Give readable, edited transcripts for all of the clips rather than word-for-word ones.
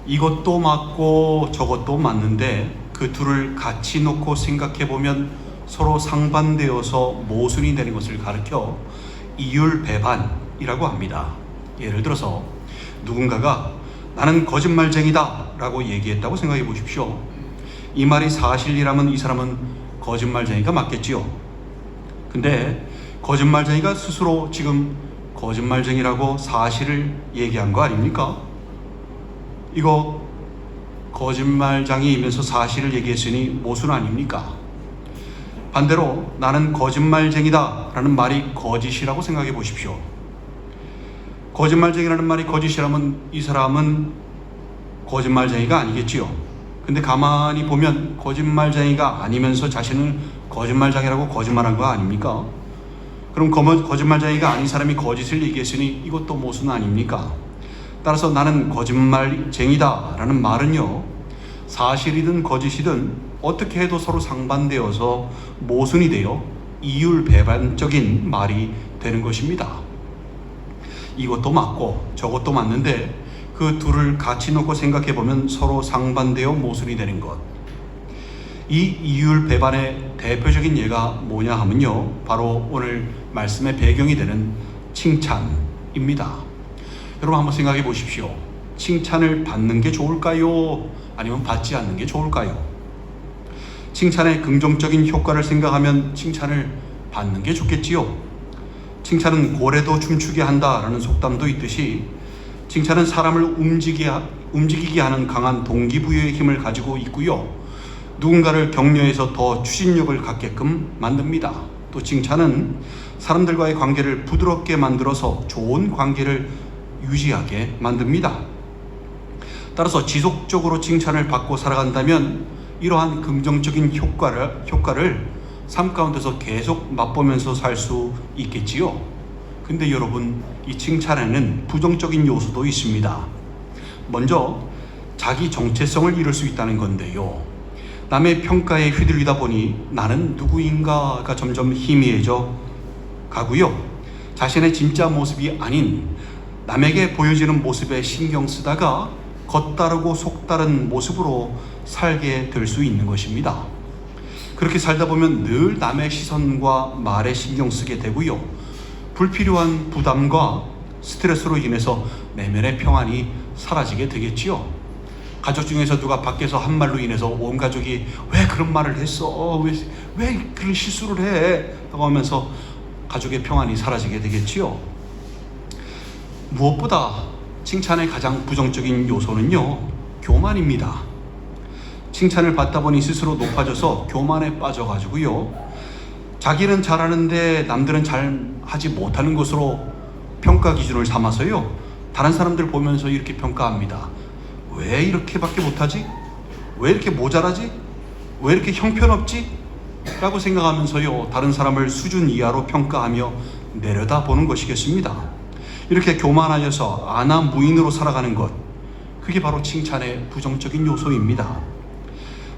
이것도 맞고 저것도 맞는데 그 둘을 같이 놓고 생각해 보면 서로 상반되어서 모순이 되는 것을 가르쳐 이율배반이라고 합니다. 예를 들어서 누군가가 나는 거짓말쟁이다 라고 얘기했다고 생각해 보십시오. 이 말이 사실이라면 이 사람은 거짓말쟁이가 맞겠지요. 근데 거짓말쟁이가 스스로 지금 거짓말쟁이라고 사실을 얘기한 거 아닙니까? 이거 거짓말쟁이이면서 사실을 얘기했으니 모순 아닙니까? 반대로 나는 거짓말쟁이다 라는 말이 거짓이라고 생각해 보십시오. 거짓말쟁이라는 말이 거짓이라면 이 사람은 거짓말쟁이가 아니겠지요. 근데 가만히 보면 거짓말쟁이가 아니면서 자신을 거짓말쟁이라고 거짓말한 거 아닙니까? 그럼 거짓말쟁이가 아닌 사람이 거짓을 얘기했으니 이것도 모순 아닙니까? 따라서 나는 거짓말쟁이다 라는 말은요, 사실이든 거짓이든 어떻게 해도 서로 상반되어서 모순이 되어 이율배반적인 말이 되는 것입니다. 이것도 맞고 저것도 맞는데 그 둘을 같이 놓고 생각해 보면 서로 상반되어 모순이 되는 것. 이 이율배반의 대표적인 예가 뭐냐 하면요, 바로 오늘 말씀의 배경이 되는 칭찬입니다. 여러분 한번 생각해 보십시오. 칭찬을 받는 게 좋을까요? 아니면 받지 않는 게 좋을까요? 칭찬의 긍정적인 효과를 생각하면 칭찬을 받는 게 좋겠지요. 칭찬은 고래도 춤추게 한다라는 속담도 있듯이 칭찬은 사람을 움직이게 하는 강한 동기부여의 힘을 가지고 있고요. 누군가를 격려해서 더 추진력을 갖게끔 만듭니다. 또 칭찬은 사람들과의 관계를 부드럽게 만들어서 좋은 관계를 유지하게 만듭니다. 따라서 지속적으로 칭찬을 받고 살아간다면 이러한 긍정적인 효과를 삶 가운데서 계속 맛보면서 살 수 있겠지요. 근데 여러분, 이 칭찬에는 부정적인 요소도 있습니다. 먼저 자기 정체성을 잃을 수 있다는 건데요, 남의 평가에 휘둘리다 보니 나는 누구인가가 점점 희미해져 가고요, 자신의 진짜 모습이 아닌 남에게 보여지는 모습에 신경 쓰다가 겉다르고 속다른 모습으로 살게 될 수 있는 것입니다. 그렇게 살다 보면 늘 남의 시선과 말에 신경 쓰게 되고요, 불필요한 부담과 스트레스로 인해서 내면의 평안이 사라지게 되겠지요. 가족 중에서 누가 밖에서 한 말로 인해서 온 가족이 왜 그런 말을 했어? 왜 그런 실수를 해? 라고 하면서 가족의 평안이 사라지게 되겠지요. 무엇보다 칭찬의 가장 부정적인 요소는요, 교만입니다. 칭찬을 받다 보니 스스로 높아져서 교만에 빠져가지고요, 자기는 잘하는데 남들은 잘 하지 못하는 것으로 평가 기준을 삼아서요, 다른 사람들 보면서 이렇게 평가합니다. 왜 이렇게밖에 못하지? 왜 이렇게 모자라지? 왜 이렇게 형편없지? 라고 생각하면서요, 다른 사람을 수준 이하로 평가하며 내려다보는 것이겠습니다. 이렇게 교만하여서 안하무인으로 살아가는 것, 그게 바로 칭찬의 부정적인 요소입니다.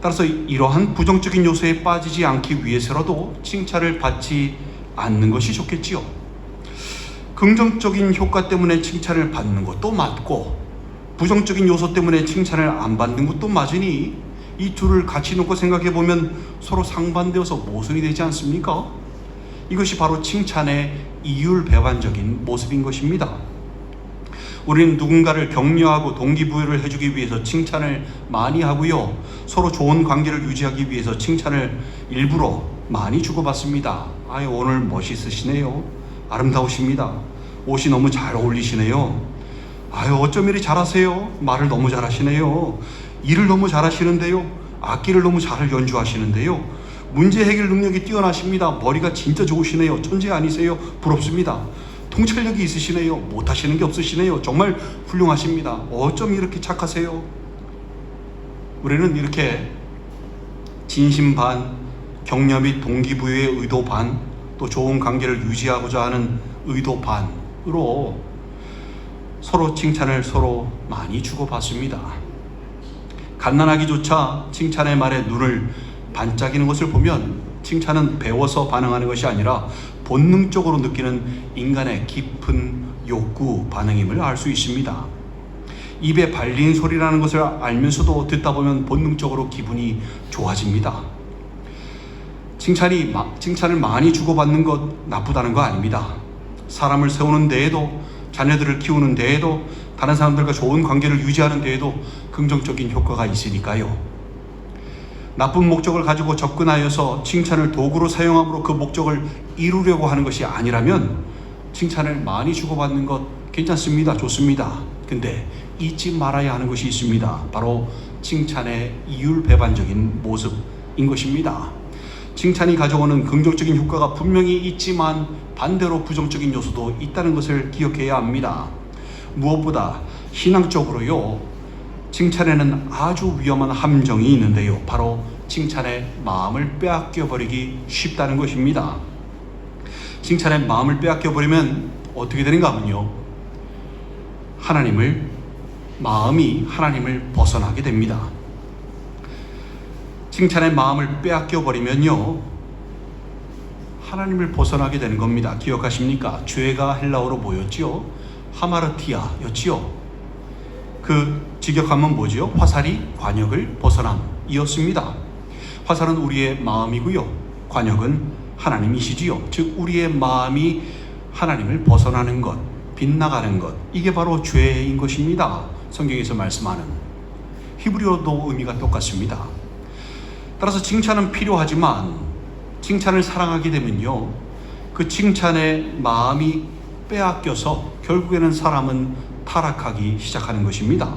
따라서 이러한 부정적인 요소에 빠지지 않기 위해서라도 칭찬을 받지 않는 것이 좋겠지요. 긍정적인 효과 때문에 칭찬을 받는 것도 맞고 부정적인 요소 때문에 칭찬을 안 받는 것도 맞으니 이 둘을 같이 놓고 생각해 보면 서로 상반되어서 모순이 되지 않습니까? 이것이 바로 칭찬의 이율배반적인 모습인 것입니다. 우리는 누군가를 격려하고 동기부여를 해주기 위해서 칭찬을 많이 하고요, 서로 좋은 관계를 유지하기 위해서 칭찬을 일부러 많이 주고받습니다. 아유, 오늘 멋있으시네요. 아름다우십니다. 옷이 너무 잘 어울리시네요. 아유, 어쩜 이리 잘하세요. 말을 너무 잘하시네요. 일을 너무 잘하시는데요. 악기를 너무 잘 연주하시는데요. 문제 해결 능력이 뛰어나십니다. 머리가 진짜 좋으시네요. 천재 아니세요? 부럽습니다. 통찰력이 있으시네요. 못하시는 게 없으시네요. 정말 훌륭하십니다. 어쩜 이렇게 착하세요? 우리는 이렇게 진심 반, 격려 및 동기부여의 의도 반, 또 좋은 관계를 유지하고자 하는 의도 반으로 서로 칭찬을 서로 많이 주고받습니다. 갓난아기조차 칭찬의 말에 눈을 반짝이는 것을 보면 칭찬은 배워서 반응하는 것이 아니라 본능적으로 느끼는 인간의 깊은 욕구 반응임을 알 수 있습니다. 입에 발린 소리라는 것을 알면서도 듣다 보면 본능적으로 기분이 좋아집니다. 칭찬을 많이 주고받는 것 나쁘다는 거 아닙니다. 사람을 세우는 데에도, 자녀들을 키우는 데에도, 다른 사람들과 좋은 관계를 유지하는 데에도 긍정적인 효과가 있으니까요. 나쁜 목적을 가지고 접근하여서 칭찬을 도구로 사용함으로 그 목적을 이루려고 하는 것이 아니라면 칭찬을 많이 주고받는 것 괜찮습니다. 좋습니다. 근데 잊지 말아야 하는 것이 있습니다. 바로 칭찬의 이율배반적인 모습인 것입니다. 칭찬이 가져오는 긍정적인 효과가 분명히 있지만 반대로 부정적인 요소도 있다는 것을 기억해야 합니다. 무엇보다 신앙적으로요, 칭찬에는 아주 위험한 함정이 있는데요, 바로 칭찬의 마음을 빼앗겨 버리기 쉽다는 것입니다. 칭찬의 마음을 빼앗겨 버리면 어떻게 되는가 하면요, 마음이 하나님을 벗어나게 됩니다. 칭찬의 마음을 빼앗겨 버리면요, 하나님을 벗어나게 되는 겁니다. 기억하십니까? 죄가 헬라어로 뭐였지요? 하마르티아였지요. 그 직역하면 뭐지요? 화살이 관역을 벗어남이었습니다. 화살은 우리의 마음이고요, 관역은 하나님이시지요. 즉 우리의 마음이 하나님을 벗어나는 것, 빗나가는 것, 이게 바로 죄인 것입니다. 성경에서 말씀하는, 히브리어도 의미가 똑같습니다. 따라서 칭찬은 필요하지만 칭찬을 사랑하게 되면요, 그 칭찬에 마음이 빼앗겨서 결국에는 사람은 타락하기 시작하는 것입니다.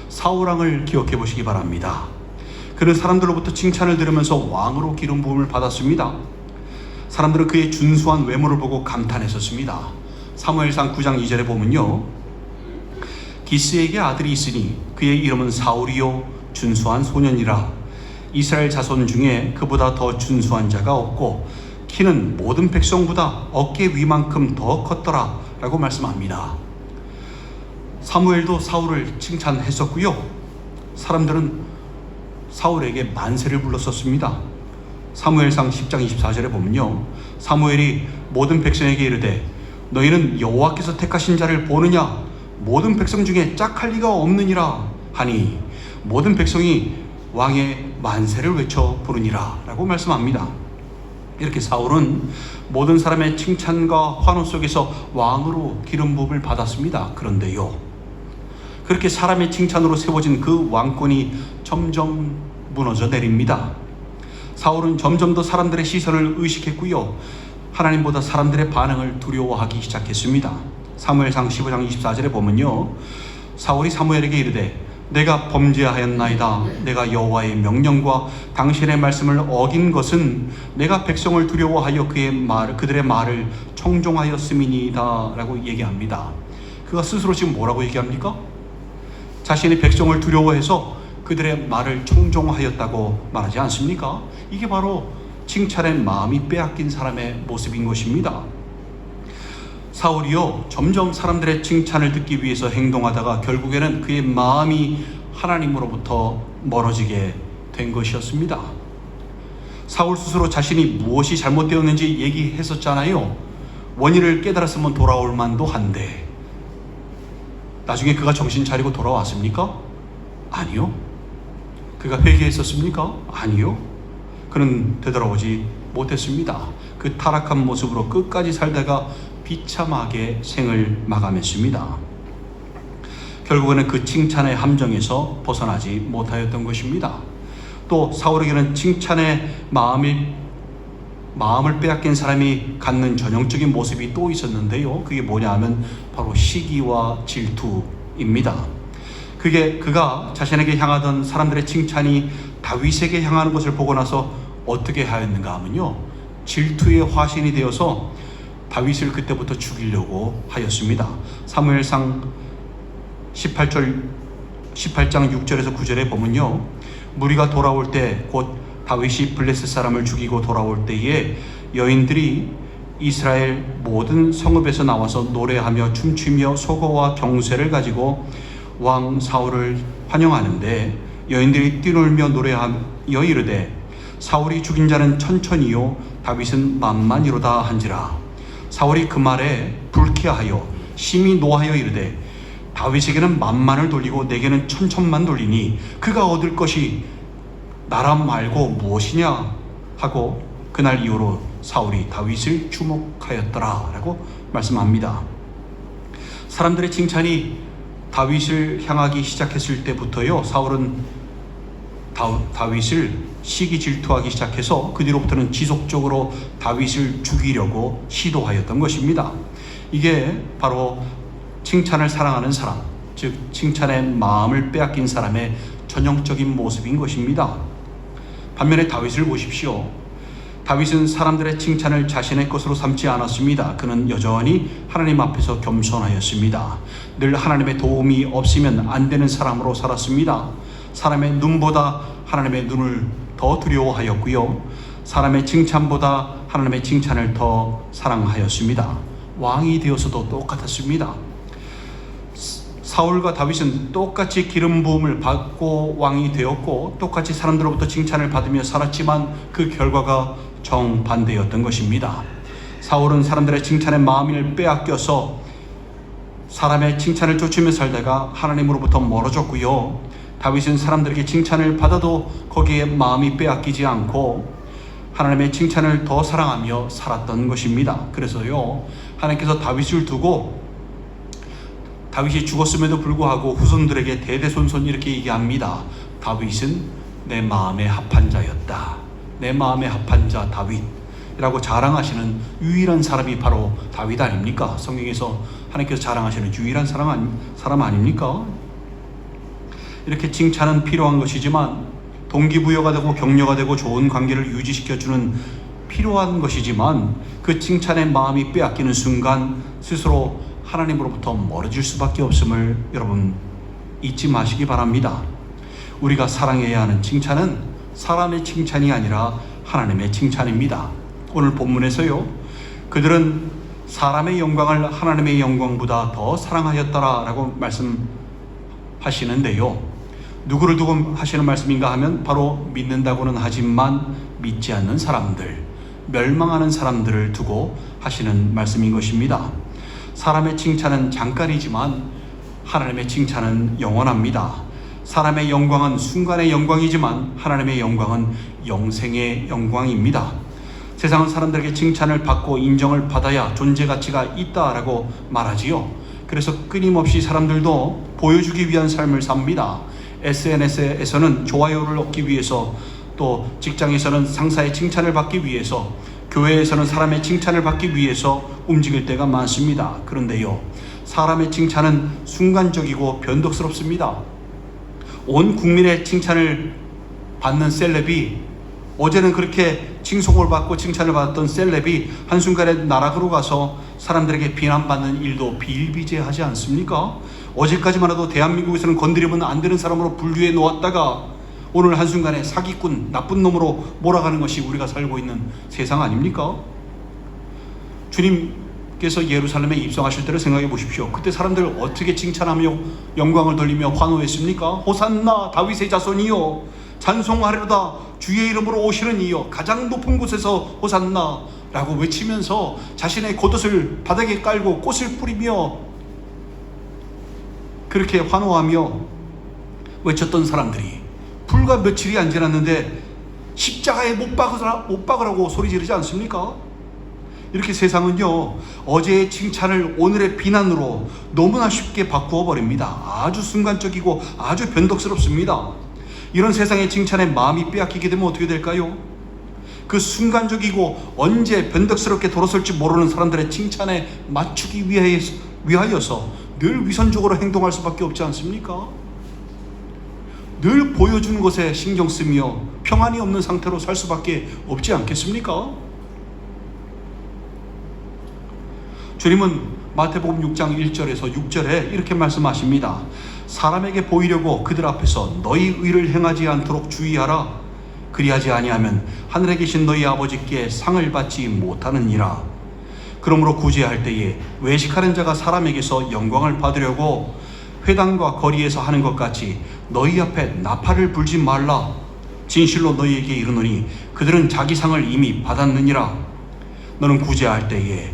사울왕을 기억해 보시기 바랍니다. 그는 사람들로부터 칭찬을 들으면서 왕으로 기름 부음을 받았습니다. 사람들은 그의 준수한 외모를 보고 감탄했었습니다. 사무엘상 9장 2절에 보면요, 기스에게 아들이 있으니 그의 이름은 사울이요 준수한 소년이라. 이스라엘 자손 중에 그보다 더 준수한 자가 없고 키는 모든 백성보다 어깨 위만큼 더 컸더라 라고 말씀합니다. 사무엘도 사울을 칭찬했었고요, 사람들은 사울에게 만세를 불렀었습니다. 사무엘상 10장 24절에 보면요, 사무엘이 모든 백성에게 이르되 너희는 여호와께서 택하신 자를 보느냐? 모든 백성 중에 짝할 리가 없느니라 하니 모든 백성이 왕의 만세를 외쳐 부르니라 라고 말씀합니다. 이렇게 사울은 모든 사람의 칭찬과 환호 속에서 왕으로 기름 부음을 받았습니다. 그런데요, 그렇게 사람의 칭찬으로 세워진 그 왕권이 점점 무너져 내립니다. 사울은 점점 더 사람들의 시선을 의식했고요, 하나님보다 사람들의 반응을 두려워하기 시작했습니다. 사무엘상 15장 24절에 보면요, 사울이 사무엘에게 이르되 내가 범죄하였나이다. 내가 여호와의 명령과 당신의 말씀을 어긴 것은 내가 백성을 두려워하여 그들의 말을 청종하였음이니이다 라고 얘기합니다. 그가 스스로 지금 뭐라고 얘기합니까? 자신이 백성을 두려워해서 그들의 말을 청종하였다고 말하지 않습니까? 이게 바로 칭찬의 마음이 빼앗긴 사람의 모습인 것입니다. 사울이요, 점점 사람들의 칭찬을 듣기 위해서 행동하다가 결국에는 그의 마음이 하나님으로부터 멀어지게 된 것이었습니다. 사울 스스로 자신이 무엇이 잘못되었는지 얘기했었잖아요. 원인을 깨달았으면 돌아올 만도 한데 나중에 그가 정신 차리고 돌아왔습니까? 아니요. 그가 회개했었습니까? 아니요. 그는 되돌아오지 못했습니다. 그 타락한 모습으로 끝까지 살다가 비참하게 생을 마감했습니다. 결국에는 그 칭찬의 함정에서 벗어나지 못하였던 것입니다. 또 사울에게는 칭찬의 마음을 빼앗긴 사람이 갖는 전형적인 모습이 또 있었는데요, 그게 뭐냐 하면 바로 시기와 질투입니다. 그가 자신에게 향하던 사람들의 칭찬이 다윗에게 향하는 것을 보고 나서 어떻게 하였는가 하면요, 질투의 화신이 되어서 다윗을 그때부터 죽이려고 하였습니다. 사무엘상 18장 6절에서 9절에 보면요, 무리가 돌아올 때 곧 다윗이 블레셋 사람을 죽이고 돌아올 때에 여인들이 이스라엘 모든 성읍에서 나와서 노래하며 춤추며 소고와 경쇠를 가지고 왕 사울을 환영하는데 여인들이 뛰놀며 노래하여 이르되 사울이 죽인 자는 천천히요 다윗은 만만이로다 한지라. 사울이 그 말에 불쾌하여 심히 노하여 이르되 다윗에게는 만만을 돌리고 내게는 천천만 돌리니 그가 얻을 것이 나라 말고 무엇이냐 하고 그날 이후로 사울이 다윗을 주목하였더라 라고 말씀합니다. 사람들의 칭찬이 다윗을 향하기 시작했을 때부터요, 사울은 다윗을 시기 질투하기 시작해서 그 뒤로부터는 지속적으로 다윗을 죽이려고 시도하였던 것입니다. 이게 바로 칭찬을 사랑하는 사람, 즉 칭찬의 마음을 빼앗긴 사람의 전형적인 모습인 것입니다. 반면에 다윗을 보십시오. 다윗은 사람들의 칭찬을 자신의 것으로 삼지 않았습니다. 그는 여전히 하나님 앞에서 겸손하였습니다. 늘 하나님의 도움이 없으면 안 되는 사람으로 살았습니다. 사람의 눈보다 하나님의 눈을 더 두려워하였고요, 사람의 칭찬보다 하나님의 칭찬을 더 사랑하였습니다. 왕이 되어서도 똑같았습니다. 사울과 다윗은 똑같이 기름 부음을 받고 왕이 되었고 똑같이 사람들로부터 칭찬을 받으며 살았지만 그 결과가 정반대였던 것입니다. 사울은 사람들의 칭찬에 마음을 빼앗겨서 사람의 칭찬을 쫓으며 살다가 하나님으로부터 멀어졌고요, 다윗은 사람들에게 칭찬을 받아도 거기에 마음이 빼앗기지 않고 하나님의 칭찬을 더 사랑하며 살았던 것입니다. 그래서요, 하나님께서 다윗을 두고 다윗이 죽었음에도 불구하고 후손들에게 대대손손 이렇게 얘기합니다. 다윗은 내 마음에 합한 자였다. 내 마음에 합한 자 다윗이라고 자랑하시는 유일한 사람이 바로 다윗 아닙니까? 성경에서 하나님께서 자랑하시는 유일한 사람 아닙니까? 이렇게 칭찬은 필요한 것이지만, 동기부여가 되고 격려가 되고 좋은 관계를 유지시켜주는 필요한 것이지만, 그 칭찬의 마음이 빼앗기는 순간 스스로 하나님으로부터 멀어질 수밖에 없음을 여러분 잊지 마시기 바랍니다. 우리가 사랑해야 하는 칭찬은 사람의 칭찬이 아니라 하나님의 칭찬입니다. 오늘 본문에서요, 그들은 사람의 영광을 하나님의 영광보다 더 사랑하였더라라고 말씀하시는데요, 누구를 두고 하시는 말씀인가 하면 바로 믿는다고는 하지만 믿지 않는 사람들, 멸망하는 사람들을 두고 하시는 말씀인 것입니다. 사람의 칭찬은 잠깐이지만 하나님의 칭찬은 영원합니다. 사람의 영광은 순간의 영광이지만 하나님의 영광은 영생의 영광입니다. 세상은 사람들에게 칭찬을 받고 인정을 받아야 존재 가치가 있다라고 말하지요. 그래서 끊임없이 사람들도 보여주기 위한 삶을 삽니다. SNS에서는 좋아요를 얻기 위해서, 또 직장에서는 상사의 칭찬을 받기 위해서, 교회에서는 사람의 칭찬을 받기 위해서 움직일 때가 많습니다. 그런데요, 사람의 칭찬은 순간적이고 변덕스럽습니다. 온 국민의 칭찬을 받는 셀럽이, 어제는 그렇게 칭송을 받고 칭찬을 받았던 셀럽이 한순간에 나락으로 가서 사람들에게 비난받는 일도 비일비재하지 않습니까? 어제까지만 해도 대한민국에서는 건드리면 안 되는 사람으로 분류해 놓았다가 오늘 한순간에 사기꾼, 나쁜 놈으로 몰아가는 것이 우리가 살고 있는 세상 아닙니까? 주님께서 예루살렘에 입성하실 때를 생각해 보십시오. 그때 사람들 어떻게 칭찬하며 영광을 돌리며 환호했습니까? 호산나 다윗의 자손이여, 찬송하리로다 주의 이름으로 오시는 이여, 가장 높은 곳에서 호산나 라고 외치면서 자신의 겉옷을 바닥에 깔고 꽃을 뿌리며 그렇게 환호하며 외쳤던 사람들이 불과 며칠이 안 지났는데 십자가에 못 박으라고 소리 지르지 않습니까? 이렇게 세상은요, 어제의 칭찬을 오늘의 비난으로 너무나 쉽게 바꾸어 버립니다. 아주 순간적이고 아주 변덕스럽습니다. 이런 세상의 칭찬에 마음이 빼앗기게 되면 어떻게 될까요? 그 순간적이고 언제 변덕스럽게 돌아설지 모르는 사람들의 칭찬에 맞추기 위하여서 늘 위선적으로 행동할 수밖에 없지 않습니까? 늘 보여주는 것에 신경 쓰며 평안이 없는 상태로 살 수밖에 없지 않겠습니까? 주님은 마태복음 6장 1절에서 6절에 이렇게 말씀하십니다. 사람에게 보이려고 그들 앞에서 너희 의를 행하지 않도록 주의하라. 그리하지 아니하면 하늘에 계신 너희 아버지께 상을 받지 못하느니라. 그러므로 구제할 때에 외식하는 자가 사람에게서 영광을 받으려고 회당과 거리에서 하는 것 같이 너희 앞에 나팔을 불지 말라. 진실로 너희에게 이르노니 그들은 자기 상을 이미 받았느니라. 너는 구제할 때에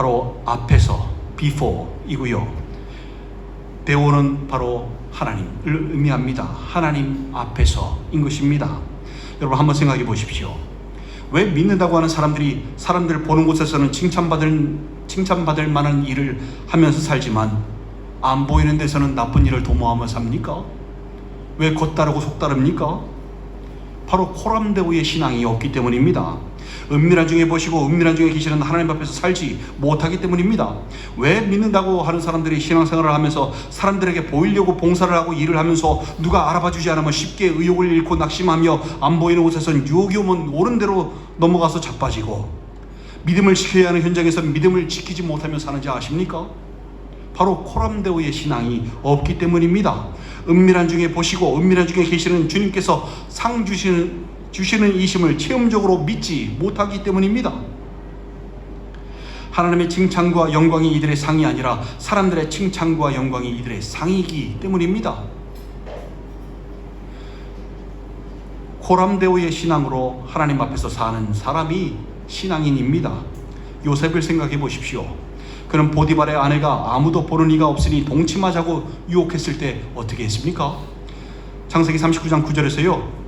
바로 앞에서 before이고요. 대오는 바로 하나님을 의미합니다. 하나님 앞에서인 것입니다. 여러분 한번 생각해 보십시오. 왜 믿는다고 하는 사람들이 사람들 보는 곳에서는 칭찬받을 만한 일을 하면서 살지만 안 보이는 데서는 나쁜 일을 도모하며 삽니까? 왜 겉다르고 속다릅니까? 바로 코람데오의 신앙이 없기 때문입니다. 은밀한 중에 보시고 은밀한 중에 계시는 하나님 앞에서 살지 못하기 때문입니다. 왜 믿는다고 하는 사람들이 신앙생활을 하면서 사람들에게 보이려고 봉사를 하고 일을 하면서 누가 알아봐주지 않으면 쉽게 의욕을 잃고 낙심하며 안 보이는 곳에서는 유혹이 오면 오른 대로 넘어가서 자빠지고 믿음을 지켜야 하는 현장에서 믿음을 지키지 못하며 사는지 아십니까? 바로 코람데오의 신앙이 없기 때문입니다. 은밀한 중에 보시고 은밀한 중에 계시는 주님께서 상 주시는 이심을 체험적으로 믿지 못하기 때문입니다. 하나님의 칭찬과 영광이 이들의 상이 아니라 사람들의 칭찬과 영광이 이들의 상이기 때문입니다. 코람데오의 신앙으로 하나님 앞에서 사는 사람이 신앙인입니다. 요셉을 생각해 보십시오. 그는 보디발의 아내가 아무도 보는 이가 없으니 동침하자고 유혹했을 때 어떻게 했습니까? 창세기 39장 9절에서요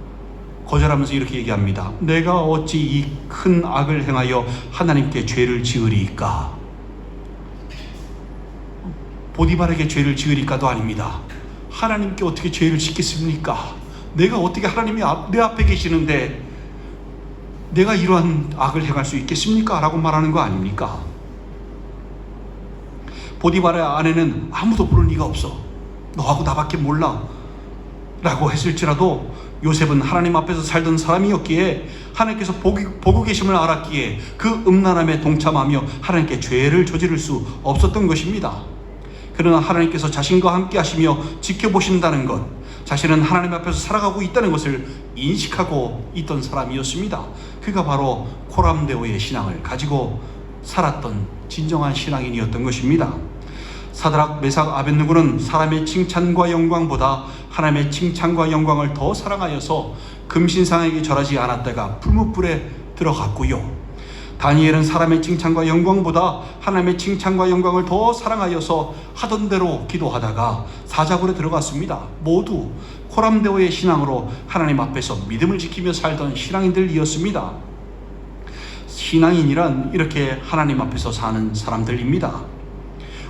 거절하면서 이렇게 얘기합니다. 내가 어찌 이 큰 악을 행하여 하나님께 죄를 지으리까? 보디발에게 죄를 지으리까도 아닙니다. 하나님께 어떻게 죄를 짓겠습니까? 내가 어떻게 하나님이 내 앞에 계시는데 내가 이러한 악을 행할 수 있겠습니까? 라고 말하는 거 아닙니까? 보디발의 아내는 아무도 보는 이가 없어. 너하고 나밖에 몰라. 라고 했을지라도 요셉은 하나님 앞에서 살던 사람이었기에 하나님께서 보고 계심을 알았기에 그 음란함에 동참하며 하나님께 죄를 저지를 수 없었던 것입니다. 그러나 하나님께서 자신과 함께 하시며 지켜보신다는 것, 자신은 하나님 앞에서 살아가고 있다는 것을 인식하고 있던 사람이었습니다. 그가 바로 코람데오의 신앙을 가지고 살았던 진정한 신앙인이었던 것입니다. 사드락, 메삭, 아벳느고는 사람의 칭찬과 영광보다 하나님의 칭찬과 영광을 더 사랑하여서 금신상에게 절하지 않았다가 풀무불에 들어갔고요. 다니엘은 사람의 칭찬과 영광보다 하나님의 칭찬과 영광을 더 사랑하여서 하던 대로 기도하다가 사자굴에 들어갔습니다. 모두 코람데오의 신앙으로 하나님 앞에서 믿음을 지키며 살던 신앙인들이었습니다. 신앙인이란 이렇게 하나님 앞에서 사는 사람들입니다.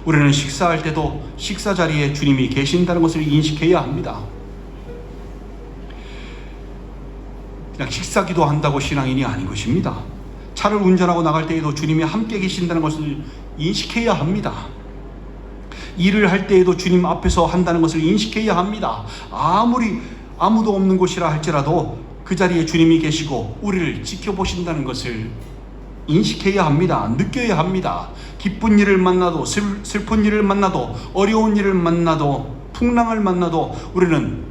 우리는 식사할 때도 식사 자리에 주님이 계신다는 것을 인식해야 합니다. 그냥 식사 기도한다고 신앙인이 아닌 것입니다. 차를 운전하고 나갈 때에도 주님이 함께 계신다는 것을 인식해야 합니다. 일을 할 때에도 주님 앞에서 한다는 것을 인식해야 합니다. 아무리 아무도 없는 곳이라 할지라도 그 자리에 주님이 계시고 우리를 지켜보신다는 것을 인식해야 합니다. 느껴야 합니다. 기쁜 일을 만나도 슬픈 일을 만나도 어려운 일을 만나도 풍랑을 만나도 우리는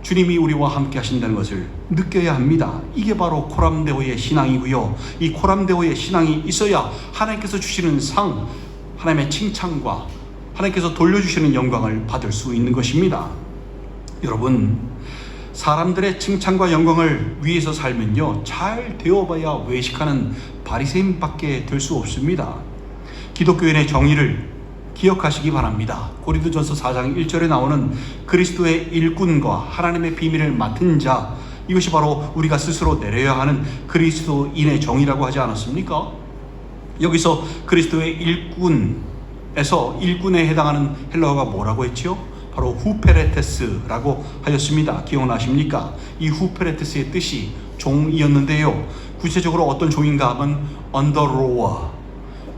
주님이 우리와 함께 하신다는 것을 느껴야 합니다. 이게 바로 코람데오의 신앙이고요. 이 코람데오의 신앙이 있어야 하나님께서 주시는 상, 하나님의 칭찬과 하나님께서 돌려주시는 영광을 받을 수 있는 것입니다. 여러분, 사람들의 칭찬과 영광을 위해서 살면요, 잘 되어봐야 외식하는 바리새인밖에 될 수 없습니다. 기독교인의 정의를 기억하시기 바랍니다. 고린도전서 4장 1절에 나오는 그리스도의 일꾼과 하나님의 비밀을 맡은 자, 이것이 바로 우리가 스스로 내려야 하는 그리스도인의 정의라고 하지 않았습니까? 여기서 그리스도의 일꾼에서 일꾼에 해당하는 헬라어가 뭐라고 했지요? 바로 후페레테스라고 하였습니다. 기억나십니까? 이 후페레테스의 뜻이 종이었는데요. 구체적으로 어떤 종인가 하면 언더로어,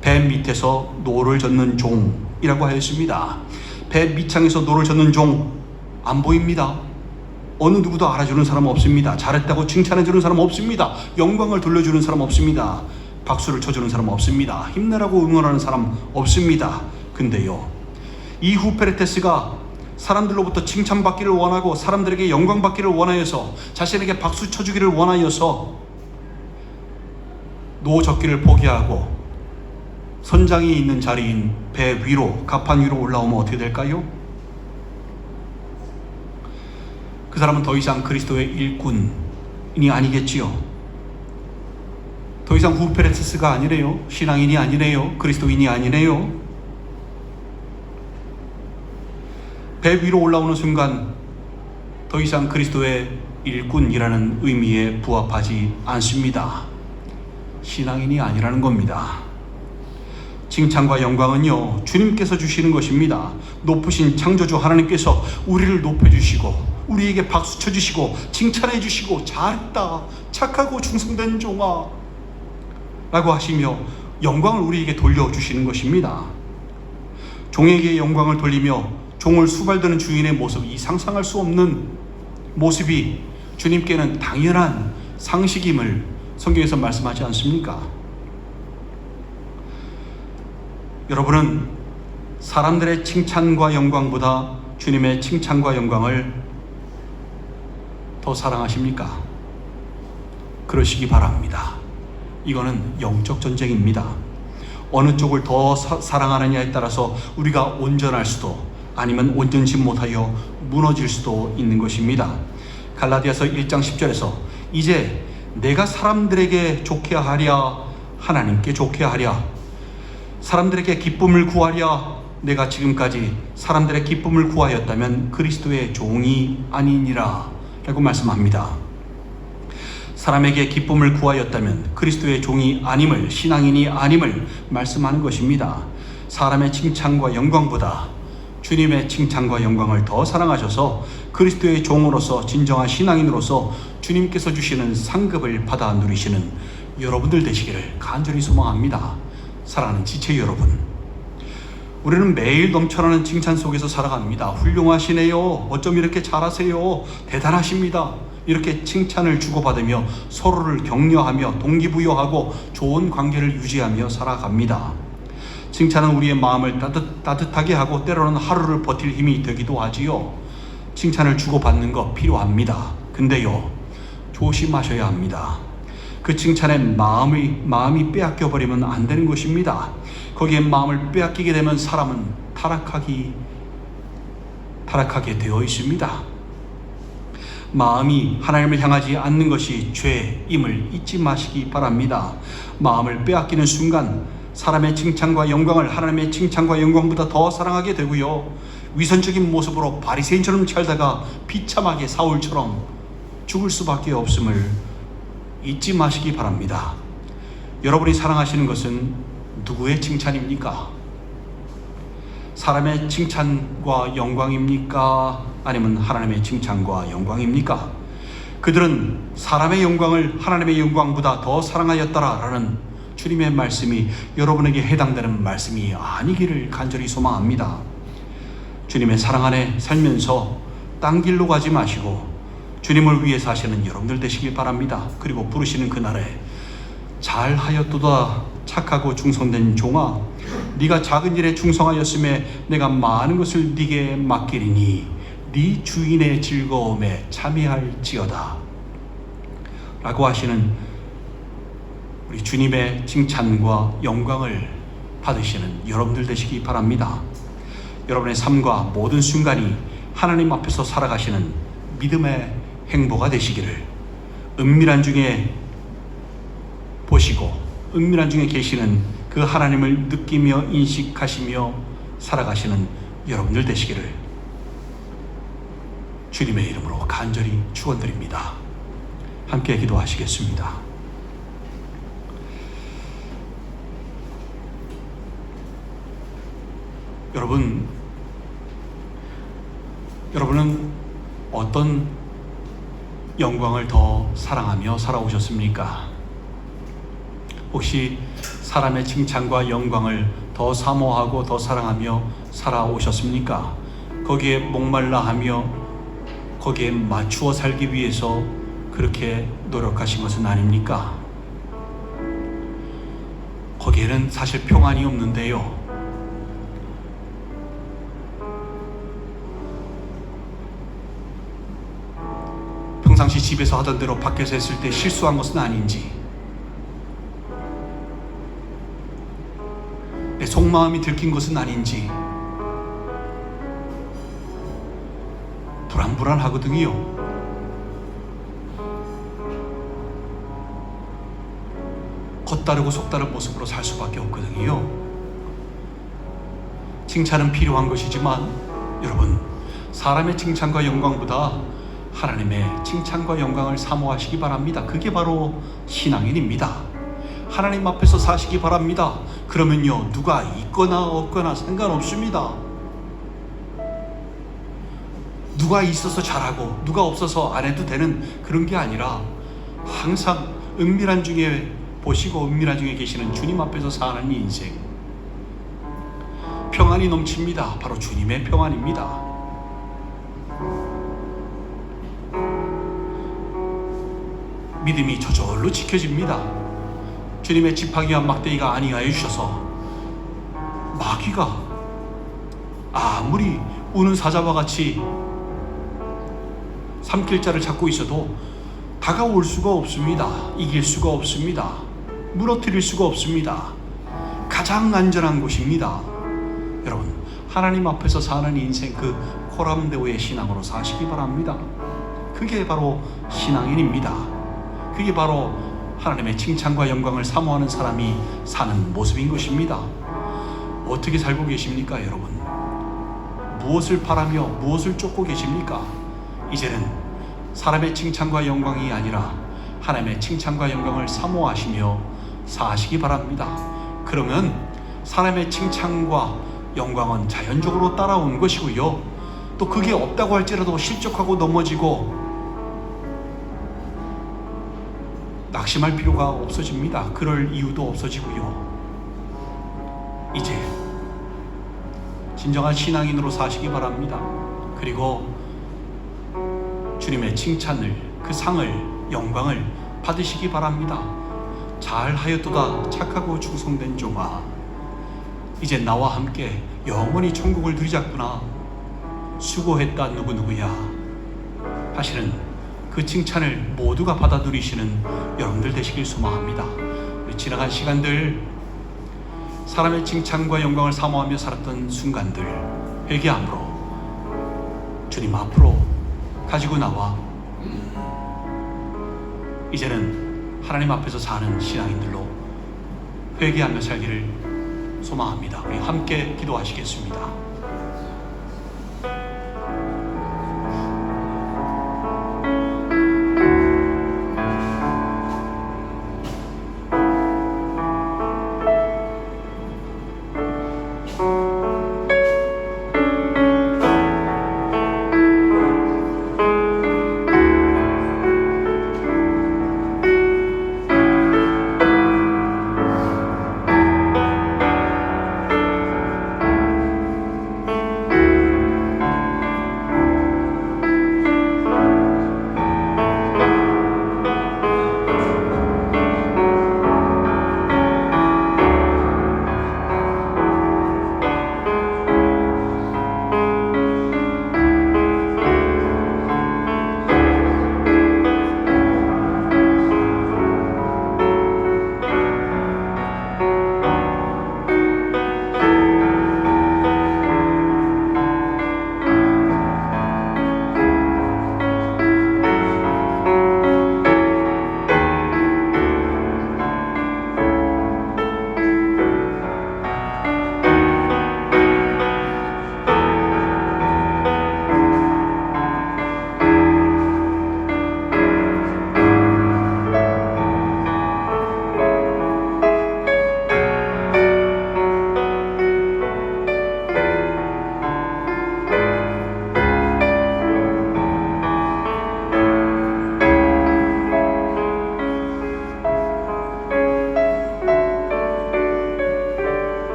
배 밑에서 노를 젓는 종이라고 하였습니다. 배 밑창에서 노를 젓는 종 안 보입니다. 어느 누구도 알아주는 사람 없습니다. 잘했다고 칭찬해주는 사람 없습니다. 영광을 돌려주는 사람 없습니다. 박수를 쳐주는 사람 없습니다. 힘내라고 응원하는 사람 없습니다. 근데요, 이 후페레테스가 사람들로부터 칭찬받기를 원하고 사람들에게 영광받기를 원하여서 자신에게 박수 쳐주기를 원하여서 노젓기를 포기하고 선장이 있는 자리인 배 위로, 갑판 위로 올라오면 어떻게 될까요? 그 사람은 더 이상 그리스도의 일꾼이 아니겠지요. 더 이상 후페레티스가 아니래요. 신앙인이 아니래요. 그리스도인이 아니래요. 배 위로 올라오는 순간 더 이상 그리스도의 일꾼이라는 의미에 부합하지 않습니다. 신앙인이 아니라는 겁니다. 칭찬과 영광은요, 주님께서 주시는 것입니다. 높으신 창조주 하나님께서 우리를 높여주시고 우리에게 박수 쳐주시고 칭찬해 주시고 잘했다, 착하고 충성된 종아 라고 하시며 영광을 우리에게 돌려주시는 것입니다. 종에게 영광을 돌리며 종을 수발드는 주인의 모습이 상상할 수 없는 모습이 주님께는 당연한 상식임을 성경에서 말씀하지 않습니까? 여러분은 사람들의 칭찬과 영광보다 주님의 칭찬과 영광을 더 사랑하십니까? 그러시기 바랍니다. 이거는 영적 전쟁입니다. 어느 쪽을 더 사랑하느냐에 따라서 우리가 온전할 수도 아니면 온전치 못하여 무너질 수도 있는 것입니다. 갈라디아서 1장 10절에서 이제 내가 사람들에게 좋게 하랴 하나님께 좋게 하랴, 사람들에게 기쁨을 구하랴, 내가 지금까지 사람들의 기쁨을 구하였다면 그리스도의 종이 아니니라 라고 말씀합니다. 사람에게 기쁨을 구하였다면 그리스도의 종이 아님을, 신앙인이 아님을 말씀하는 것입니다. 사람의 칭찬과 영광보다 주님의 칭찬과 영광을 더 사랑하셔서 그리스도의 종으로서 진정한 신앙인으로서 주님께서 주시는 상급을 받아 누리시는 여러분들 되시기를 간절히 소망합니다. 사랑하는 지체 여러분, 우리는 매일 넘쳐나는 칭찬 속에서 살아갑니다. 훌륭하시네요, 어쩜 이렇게 잘하세요, 대단하십니다, 이렇게 칭찬을 주고받으며 서로를 격려하며 동기부여하고 좋은 관계를 유지하며 살아갑니다. 칭찬은 우리의 마음을 따뜻하게 하고 때로는 하루를 버틸 힘이 되기도 하지요. 칭찬을 주고받는 거 필요합니다. 근데요, 조심하셔야 합니다. 그 칭찬에 마음이 빼앗겨버리면 안 되는 것입니다. 거기에 마음을 빼앗기게 되면 사람은 타락하게 되어 있습니다. 마음이 하나님을 향하지 않는 것이 죄임을 잊지 마시기 바랍니다. 마음을 빼앗기는 순간 사람의 칭찬과 영광을 하나님의 칭찬과 영광보다 더 사랑하게 되고요, 위선적인 모습으로 바리새인처럼 살다가 비참하게 사울처럼 죽을 수밖에 없음을 잊지 마시기 바랍니다. 여러분이 사랑하시는 것은 누구의 칭찬입니까? 사람의 칭찬과 영광입니까? 아니면 하나님의 칭찬과 영광입니까? 그들은 사람의 영광을 하나님의 영광보다 더 사랑하였더라라는 주님의 말씀이 여러분에게 해당되는 말씀이 아니기를 간절히 소망합니다. 주님의 사랑 안에 살면서 딴 길로 가지 마시고 주님을 위해 사시는 여러분들 되시길 바랍니다. 그리고 부르시는 그날에 잘하였도다 착하고 충성된 종아, 네가 작은 일에 충성하였음에 내가 많은 것을 네게 맡기리니 네 주인의 즐거움에 참여할지어다 라고 하시는 우리 주님의 칭찬과 영광을 받으시는 여러분들 되시기 바랍니다. 여러분의 삶과 모든 순간이 하나님 앞에서 살아가시는 믿음의 행보가 되시기를, 은밀한 중에 보시고 은밀한 중에 계시는 그 하나님을 느끼며 인식하시며 살아가시는 여러분들 되시기를 주님의 이름으로 간절히 축원드립니다. 함께 기도하시겠습니다. 여러분은 어떤 영광을 더 사랑하며 살아오셨습니까? 혹시 사람의 칭찬과 영광을 더 사모하고 더 사랑하며 살아오셨습니까? 거기에 목말라 하며 거기에 맞추어 살기 위해서 그렇게 노력하신 것은 아닙니까? 거기에는 사실 평안이 없는데요, 평상시 집에서 하던 대로 밖에서 했을 때 실수한 것은 아닌지, 내 속마음이 들킨 것은 아닌지 불안하거든요. 겉다르고 속다른 모습으로 살 수밖에 없거든요. 칭찬은 필요한 것이지만 여러분, 사람의 칭찬과 영광보다 하나님의 칭찬과 영광을 사모하시기 바랍니다. 그게 바로 신앙인입니다. 하나님 앞에서 사시기 바랍니다. 그러면요, 누가 있거나 없거나 상관없습니다. 누가 있어서 잘하고 누가 없어서 안 해도 되는 그런 게 아니라 항상 은밀한 중에 보시고 은밀한 중에 계시는 주님 앞에서 사는 인생, 평안이 넘칩니다. 바로 주님의 평안입니다. 믿음이 저절로 지켜집니다. 주님의 지팡이와 막대기가 아니하여 주셔서 마귀가 아무리 우는 사자와 같이 삼킬 자를 잡고 있어도 다가올 수가 없습니다. 이길 수가 없습니다. 무너뜨릴 수가 없습니다. 가장 안전한 곳입니다. 여러분, 하나님 앞에서 사는 인생, 그 코람데오의 신앙으로 사시기 바랍니다. 그게 바로 신앙인입니다. 그게 바로 하나님의 칭찬과 영광을 사모하는 사람이 사는 모습인 것입니다. 어떻게 살고 계십니까, 여러분? 무엇을 바라며 무엇을 쫓고 계십니까? 이제는 사람의 칭찬과 영광이 아니라 하나님의 칭찬과 영광을 사모하시며 사시기 바랍니다. 그러면 사람의 칭찬과 영광은 자연적으로 따라온 것이고요, 또 그게 없다고 할지라도 실족하고 넘어지고 낙심할 필요가 없어집니다. 그럴 이유도 없어지고요. 이제 진정한 신앙인으로 사시기 바랍니다. 그리고 주님의 칭찬을, 그 상을, 영광을 받으시기 바랍니다. 잘하였도다 착하고 충성된 종아, 이제 나와 함께 영원히 천국을 누리자꾸나. 수고했다 누구누구야 하시는 그 칭찬을 모두가 받아 누리시는 여러분들 되시길 소망합니다. 우리 지나간 시간들, 사람의 칭찬과 영광을 사모하며 살았던 순간들 회개함으로 주님 앞으로 가지고 나와 이제는 하나님 앞에서 사는 신앙인들로 회개하며 살기를 소망합니다. 우리 함께 기도하시겠습니다.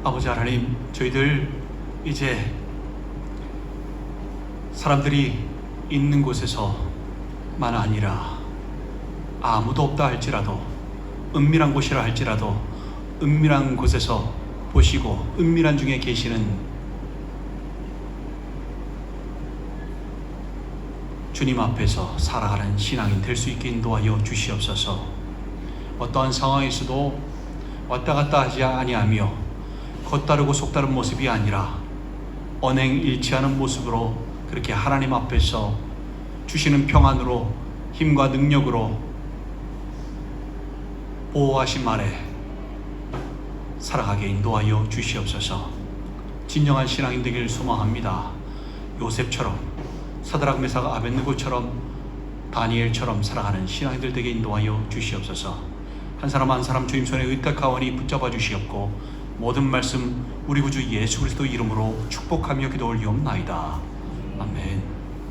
아버지 하나님, 저희들 이제 사람들이 있는 곳에서만 아니라 아무도 없다 할지라도, 은밀한 곳이라 할지라도 은밀한 곳에서 보시고 은밀한 중에 계시는 주님 앞에서 살아가는 신앙인 될 수 있게 인도하여 주시옵소서. 어떠한 상황에서도 왔다 갔다 하지 아니하며 겉다르고 속다른 모습이 아니라 언행일치하는 모습으로 그렇게 하나님 앞에서 주시는 평안으로 힘과 능력으로 보호하심 아래 살아가게 인도하여 주시옵소서. 진정한 신앙인 되기를 소망합니다. 요셉처럼, 사드락 메삭 아벳느고처럼, 다니엘처럼 살아가는 신앙인들 되게 인도하여 주시옵소서. 한 사람 한 사람 주님 손에 의탁하오니 붙잡아 주시옵고 모든 말씀 우리 구주 예수 그리스도 이름으로 축복하며 기도 올리옵나이다. 아멘.